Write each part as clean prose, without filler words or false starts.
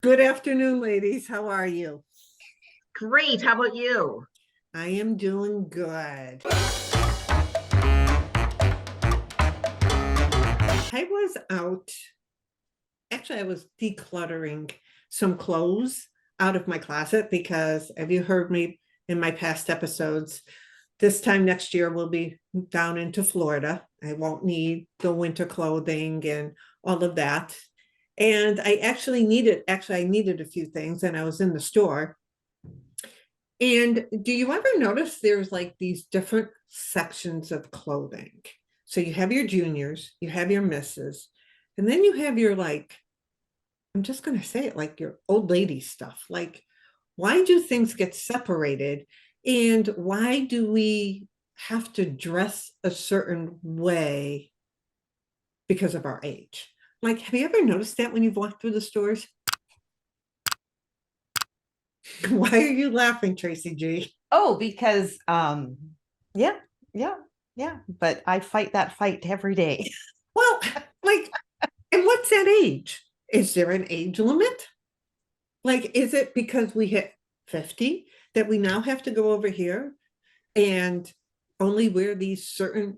Good afternoon, ladies. How are you? Great. How about you? I am doing good. I was out, actually, I was decluttering some clothes out of my closet because, have you heard me in my past episodes? This time next year, we'll be down into Florida. I won't need the winter clothing and all of that. And I needed a few things, and I was in the store. And do you ever notice there's like these different sections of clothing? So you have your juniors, you have your misses, and then you have your like, I'm just going to say it like your old lady stuff. Like, why do things get separated? And why do we have to dress a certain way because of our age? Like, have you ever noticed that when you've walked through the stores? Why are you laughing, Tracy G? Oh, because yeah, yeah, yeah. But I fight that fight every day. Well, like, and what's that age? Is there an age limit? Like, is it because we hit 50 that we now have to go over here and only wear these certain,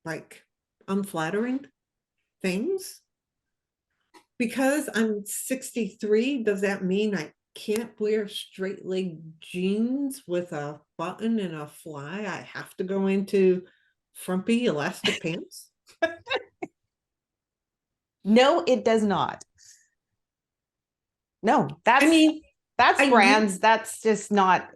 like, unflattering things? Because I'm 63, does that mean I can't wear straight leg jeans with a button and a fly? I have to go into frumpy elastic pants? No, it does not. No, I mean, that's I really, brands. That's just not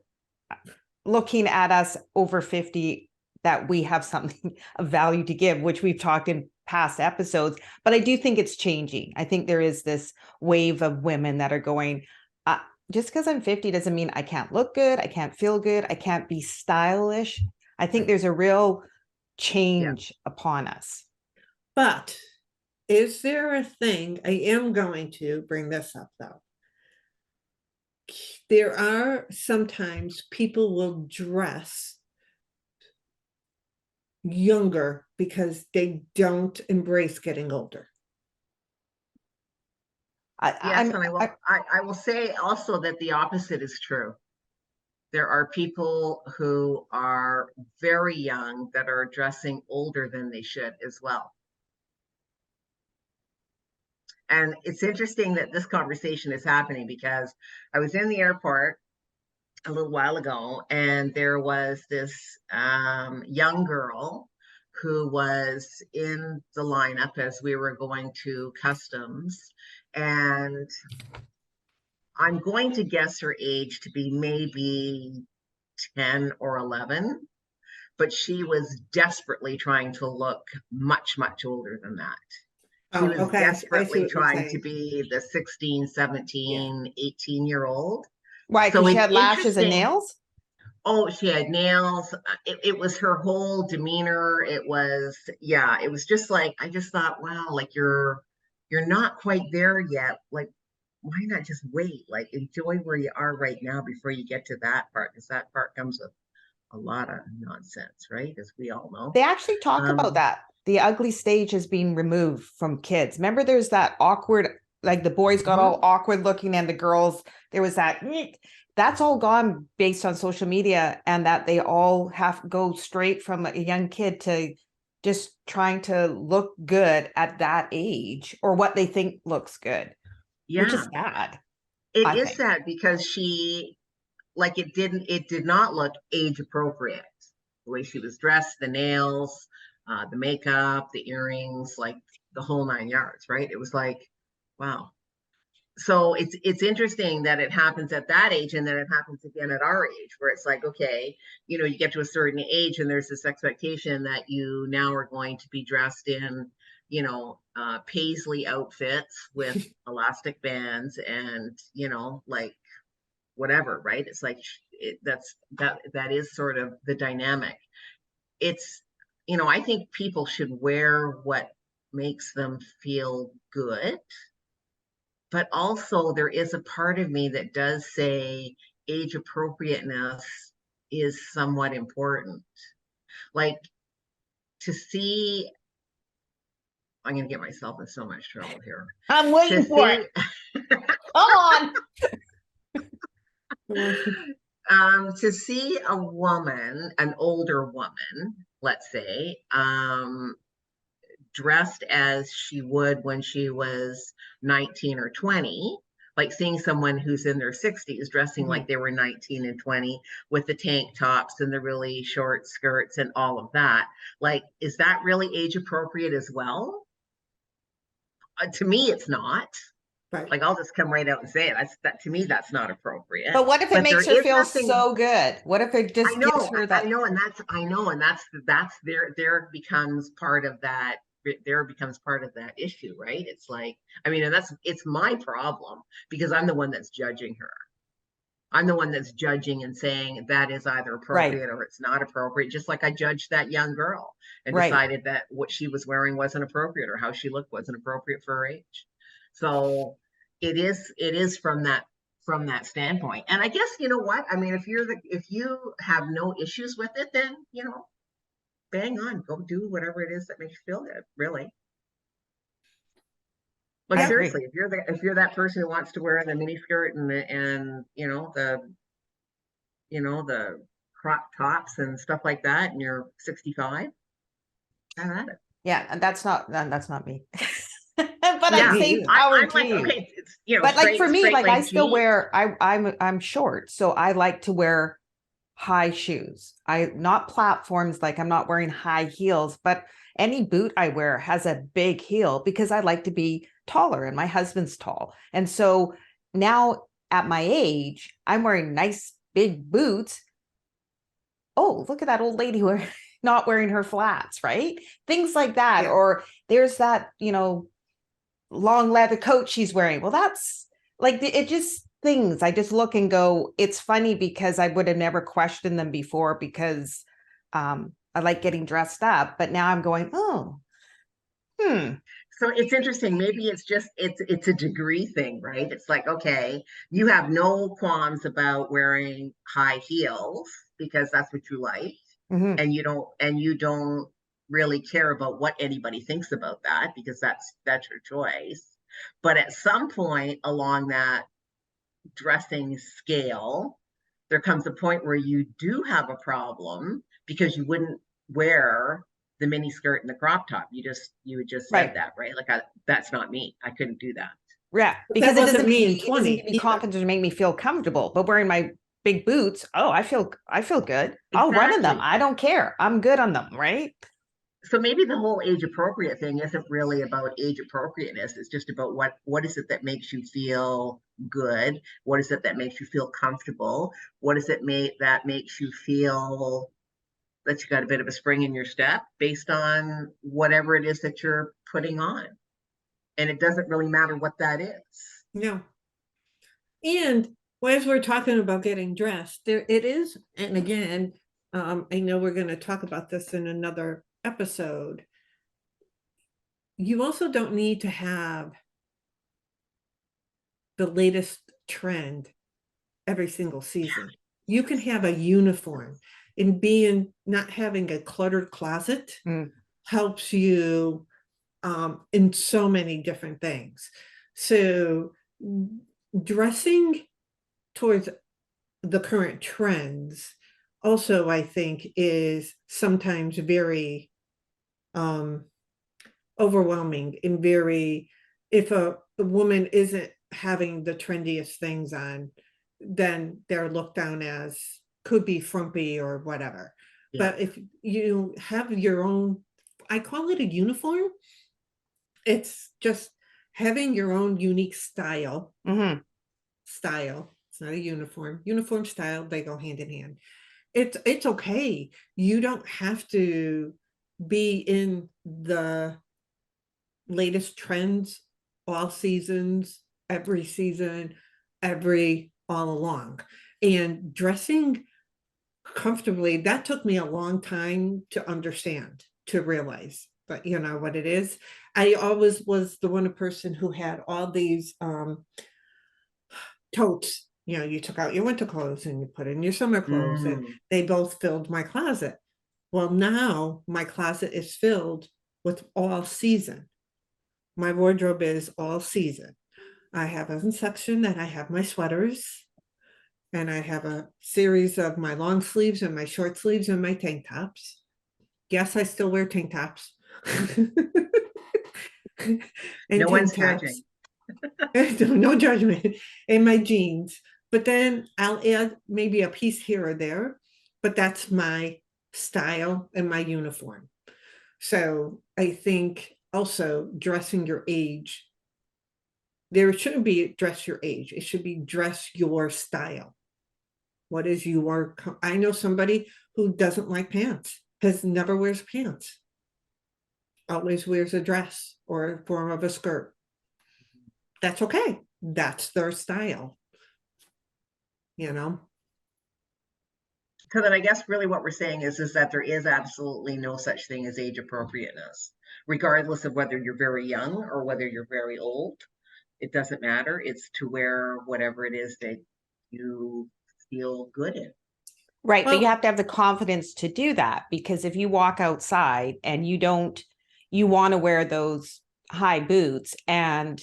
looking at us over 50 that we have something of value to give, which we've talked in past episodes. But I do think it's changing. I think there is this wave of women that are going, just because I'm 50 doesn't mean I can't look good, I can't feel good, I can't be stylish. I think there's a real Yeah. change upon us. but is there a thing? I am going to bring this up though. There are sometimes people will dress younger because they don't embrace getting older. Yes, I'm and I will say also that the opposite is true. There are people who are very young that are dressing older than they should as well. And it's interesting that this conversation is happening because I was in the airport a little while ago, and there was this young girl who was in the lineup as we were going to customs. And I'm going to guess her age to be maybe 10 or 11, but she was desperately trying to look much, much older than that. She Oh, was okay. I see desperately what you're trying to saying. be the 16, Yeah. 17, 18-year-old. why? So Because she it's had lashes and interesting. nails. Oh, she had nails. It was her whole demeanor. It was, yeah, it was just like, I just thought, wow, like you're not quite there yet. Like, why not just wait? Like, enjoy where you are right now before you get to that part, because that part comes with a lot of nonsense, right? As we all know. They actually talk about Um, that. The ugly stage is being removed from kids. Remember, there's that awkward, like the boys got all mhm. awkward looking, and the girls, there was that. That's all gone based on social media, and that they all have go straight from a young kid to just trying to look good at that age or what they think looks good, which is Yeah, sad, it I is think. sad because it did not look age appropriate. The way she was dressed, the nails, the makeup, the earrings, like the whole 9 yards, right? It was like, wow. So it's interesting that it happens at that age, and then it happens again at our age, where it's like, okay, you get to a certain age and there's this expectation that you now are going to be dressed in, paisley outfits with elastic bands and, like whatever, right? It's like that is sort of the dynamic. It's, I think people should wear what makes them feel good, but also there is a part of me that does say age appropriateness is somewhat important. Like, to see I'm going to get myself in so much trouble here. I'm waiting for it. Come on. To see a woman, an older woman, let's say, dressed as she would when she was 19 or 20, like seeing someone who's in their 60s dressing like they were 19 and 20 with the tank tops and the really short skirts and all of that. Like, is that really age appropriate as well? To me, it's not. Right. Like, I'll just come right out and say it. That to me, that's not appropriate. But what if it makes her feel so good? What if it just gives her that? I know, and that's there becomes part of that. There becomes part of that issue, right? It's like, I mean, and it's my problem because I'm the one that's judging her. I'm the one that's judging and saying that is either appropriate or it's not appropriate. Just like I judged that young girl and decided that what she was wearing wasn't appropriate or how she looked wasn't appropriate for her age. So it is from that standpoint. And I guess, you know what? I mean, if you have no issues with it, then, you know, bang on, go do whatever it is that makes you feel good, really. Like, seriously, if you're that person who wants to wear the mini skirt and you know the crop tops and stuff like that, and you're 65, have at it. Yeah, and that's not me. But I'm saying power to you. Okay, it's, you know, but like for me, like I still jeans. wear, I'm short, so I like to wear high shoes. Not platforms, like I'm not wearing high heels, but any boot I wear has a big heel because I like to be taller and my husband's tall. And so now at my age, I'm wearing nice big boots. Oh, look at that old lady who not wearing her flats, right? Things like that. Yeah. Or there's that, you know, long leather coat she's wearing. Well, that's like, it just things I just look and go, it's funny because I would have never questioned them before because I like getting dressed up, but now I'm going, So it's interesting. Maybe it's just, it's a degree thing, right? It's like, okay, you have no qualms about wearing high heels because that's what you like. And you don't really care about what anybody thinks about that because that's your choice. But at some point along that dressing scale, there comes a point where you do have a problem because you wouldn't wear the mini skirt and the crop top. You just said that, right? Like, that's not me. I couldn't do that. Yeah, because it doesn't mean it doesn't give me confidence to make me feel comfortable. But wearing my big boots, I feel good. I'll run in them. I don't care. I'm good on them, right? So maybe the whole age appropriate thing isn't really about age appropriateness. It's just about what is it that makes you feel good? What is it that makes you feel comfortable? What is it that makes you feel that you got a bit of a spring in your step based on whatever it is that you're putting on? And it doesn't really matter what that is. No. And as we're talking about getting dressed, there it is. And again, I know we're going to talk about this in another episode. You also don't need to have the latest trend every single season. You can have a uniform, and not having a cluttered closet helps you in so many different things. So dressing towards the current trends also, I think, is sometimes very overwhelming and if a woman isn't having the trendiest things on, then they're looked down as could be frumpy or whatever. Yeah. But if you have your own, I call it a uniform. It's just having your own unique style. Style. It's not a uniform. Uniform style, they go hand in hand. It's okay. You don't have to be in the latest trends all seasons, every season, all along. And dressing comfortably, that took me a long time to understand, to realize. But you know what it is? I always was the one person who had all these totes. You know, you took out your winter clothes and you put in your summer clothes, and they both filled my closet. Well, now my closet is filled with all season. my wardrobe is all season. I have a section that I have my sweaters, and I have a series of my long sleeves and my short sleeves and my tank tops. Yes, I still wear tank tops. And No one's tank judging. tops. No judgment. And my jeans. But then I'll add maybe a piece here or there, but that's my style and my uniform. So I think also dressing your age, there shouldn't be dress your age. It should be dress your style. What is your, I know somebody who doesn't like pants, has never wears pants, always wears a dress or a form of a skirt. That's okay. That's their style, you know? So then I guess really what we're saying is that there is absolutely no such thing as age appropriateness, regardless of whether you're very young or whether you're very old. It doesn't matter. It's to wear whatever it is that you feel good in. Right. But you Well, have to have the confidence to do that, because if you walk outside and you want to wear those high boots and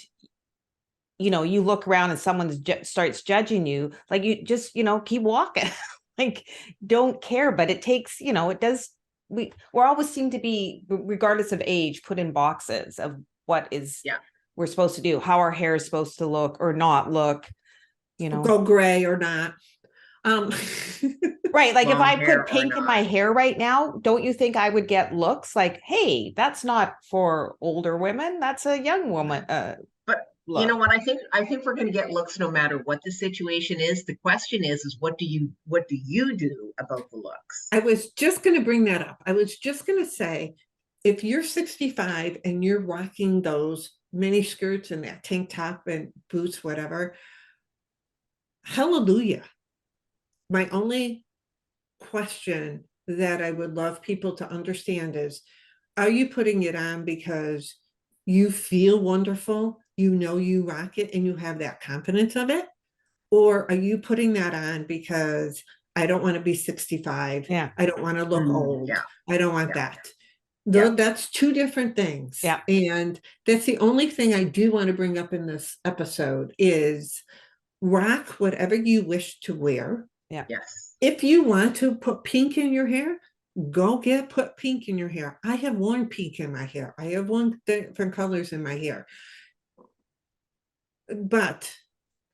you look around and someone starts judging you, like, you just, keep walking. Like, don't care. But it takes, it does. We're always seem to be, regardless of age, put in boxes of what is Yeah. we're supposed to do, how our hair is supposed to look or not look, go gray or not. Right. Like, if Long I hair put or pink in my not. hair right now, don't you think I would get looks like, hey, that's not for older women, that's a young woman But you know look. what? I think we're going to get looks no matter what the situation is. The question is what do you do about the looks? I was just going to bring that up. I was just going to say, if you're 65 and you're rocking those mini skirts and that tank top and boots, whatever, hallelujah. My only question that I would love people to understand is, are you putting it on because you feel wonderful, you rock it, and you have that confidence of it? Or are you putting that on because I don't want to be 65, Yeah. I don't want to look old, Yeah. I don't want Yeah. that? Yeah. That's two different things. Yeah. And that's the only thing I do want to bring up in this episode is rock whatever you wish to wear. Yeah. Yes. If you want to put pink in your hair, put pink in your hair. I have worn pink in my hair. I have worn different colors in my hair. But,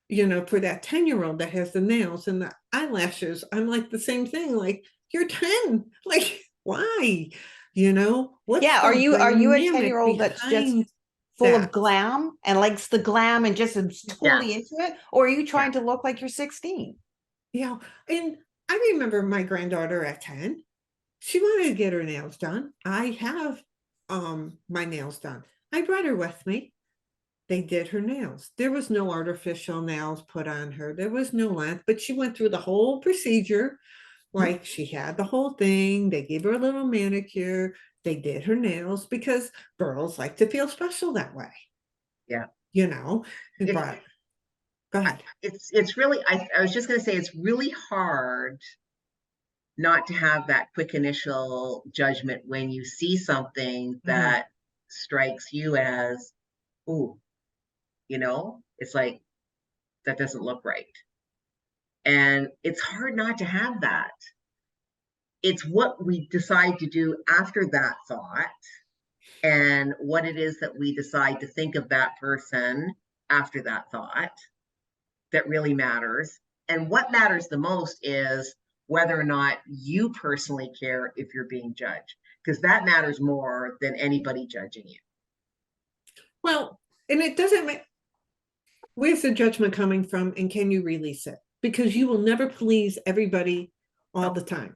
for that 10-year-old that has the nails and the eyelashes, I'm like the same thing. Like, you're 10. Like, why? What's Yeah. the Are you a dynamic 10-year-old that's just behind full of that? glam and likes the glam and just is totally Yes. into it? Or are you Yeah. trying to look like you're 16? Yeah. And I remember my granddaughter at 10. She wanted to get her nails done. I have my nails done. I brought her with me. They did her nails. There was no artificial nails put on her. There was no length, but she went through the whole procedure. Like, she had the whole thing. They gave her a little manicure. They did her nails because girls like to feel special that way. Yeah. But go ahead. It's really, I was just going to say, it's really hard not to have that quick initial judgment when you see something that strikes you as, ooh, it's like, that doesn't look right. And it's hard not to have that. It's what we decide to do after that thought and what it is that we decide to think of that person after that thought that really matters. And what matters the most is whether or not you personally care if you're being judged, because that matters more than anybody judging you. Well, and it doesn't matter. Where's the judgment coming from, and can you release it? Because you will never please everybody all the time.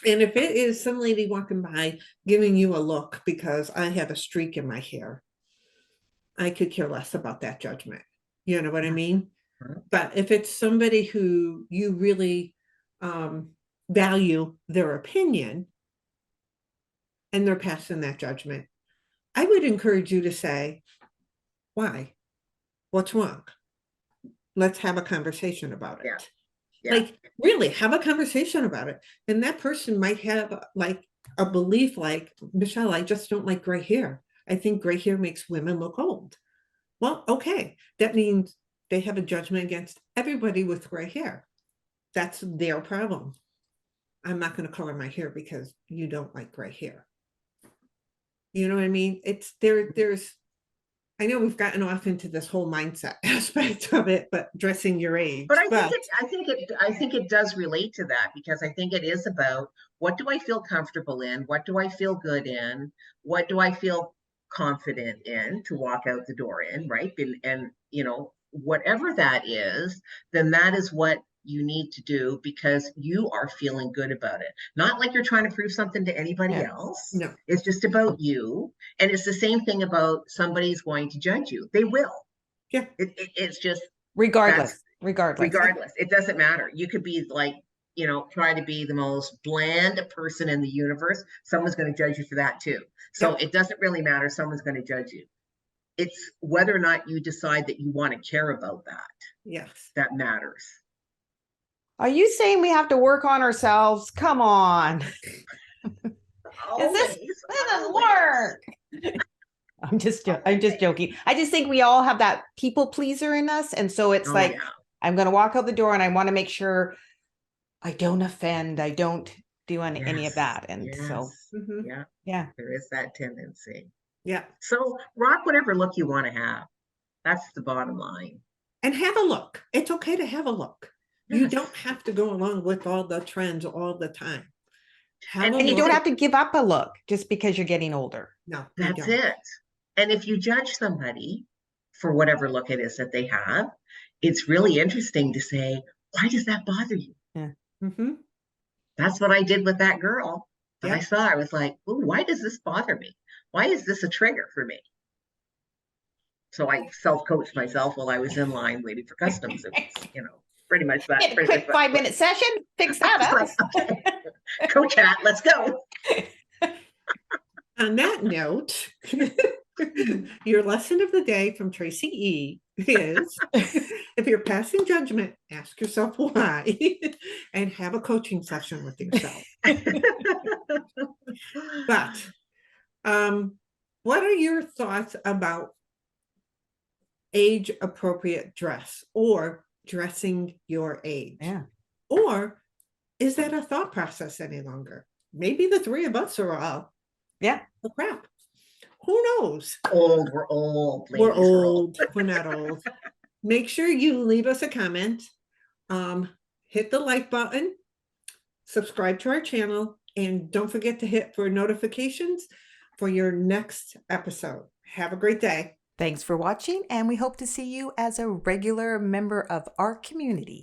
And if it is some lady walking by giving you a look because I have a streak in my hair, I could care less about that judgment. You know what I mean? But if it's somebody who you really value their opinion and they're passing that judgment, I would encourage you to say, why? What's wrong? Let's have a conversation about it. Yeah. Like, really have a conversation about it. And that person might have like a belief like, Michelle, I just don't like gray hair. I think gray hair makes women look old. Well, okay, that means they have a judgment against everybody with gray hair. That's their problem. I'm not going to color my hair because you don't like gray hair. You know what I mean? It's there's I know we've gotten off into this whole mindset aspect of it, but dressing your age. But I think it does relate to that, because I think it is about, what do I feel comfortable in? What do I feel good in? What do I feel confident in to walk out the door in, right? And you know, whatever that is, then that is what you need to do, because you are feeling good about it. Not like you're trying to prove something to anybody else. No. It's just about you. And it's the same thing about somebody's going to judge you. They will. Yeah. It's just Regardless. it doesn't matter. You could be like, you know, try to be the most bland person in the universe. Someone's going to judge you for that too. So it doesn't really matter. Someone's going to judge you. It's whether or not you decide that you want to care about that. Yes. That matters. Are you saying we have to work on ourselves? Come on. This doesn't work. I'm just joking. I just think we all have that people pleaser in us. And so it's I'm going to walk out the door and I want to make sure I don't offend. I don't do any of that. And so, there is that tendency. Yeah. So rock whatever look you want to have. That's the bottom line. And have a look. It's okay to have a look. You don't have to go along with all the trends all the time. And you don't have to give up a look just because you're getting older. No, that's it. And if you judge somebody for whatever look it is that they have, it's really interesting to say, why does that bother you? Yeah. Mm-hmm. That's what I did with that girl that I saw. I was like, ooh, why does this bother me? Why is this a trigger for me? So I self-coached myself while I was in line waiting for customs. It was, you know, pretty much that. Get a quick 5-minute session, fix that up. Like, okay. Coach hat, let's go. On that note, your lesson of the day from Tracy E is, if you're passing judgment, ask yourself why and have a coaching session with yourself. But what are your thoughts about age appropriate dress or dressing your age? Yeah. Or is that a thought process any longer? Maybe the three of us are all the crap. Who knows? We're old. We're old. We're not old. Make sure you leave us a comment. Hit the like button, subscribe to our channel, and don't forget to hit for notifications for your next episode. Have a great day. Thanks for watching, and we hope to see you as a regular member of our community.